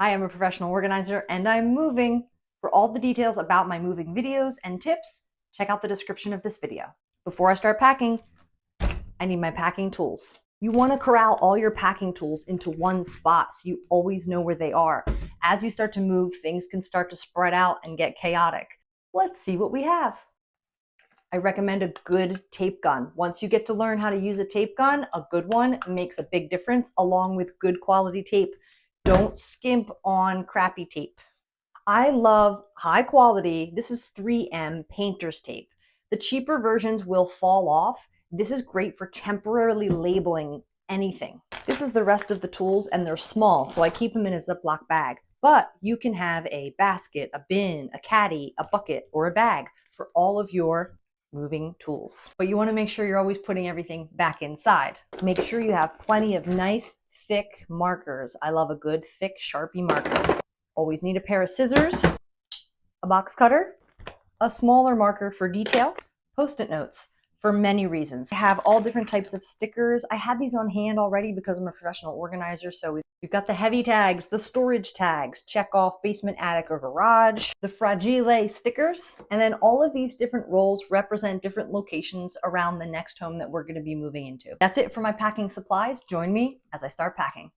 I am a professional organizer and I'm moving. For all the details about my moving videos and tips, check out the description of this video. Before I start packing, I need my packing tools. You want to corral all your packing tools into one spot so you always know where they are. As you start to move, things can start to spread out and get chaotic. Let's see what we have. I recommend a good tape gun. Once you get to learn how to use a tape gun, a good one makes a big difference along with good quality tape. Don't skimp on crappy tape. I love high quality, this is 3M painter's tape. The cheaper versions will fall off. This is great for temporarily labeling anything. This is the rest of the tools and they're small, so I keep them in a Ziploc bag. But you can have a basket, a bin, a caddy, a bucket, or a bag for all of your moving tools. But you want to make sure you're always putting everything back inside. Make sure you have plenty of nice, thick markers. I love a good, thick Sharpie marker. Always need a pair of scissors, a box cutter, a smaller marker for detail, Post-it notes for many reasons. I have all different types of stickers. I had these on hand already because I'm a professional organizer, so we've got the heavy tags, the storage tags, check off basement, attic, or garage, the fragile stickers, and then all of these different rolls represent different locations around the next home that we're going to be moving into. That's it for my packing supplies. Join me as I start packing.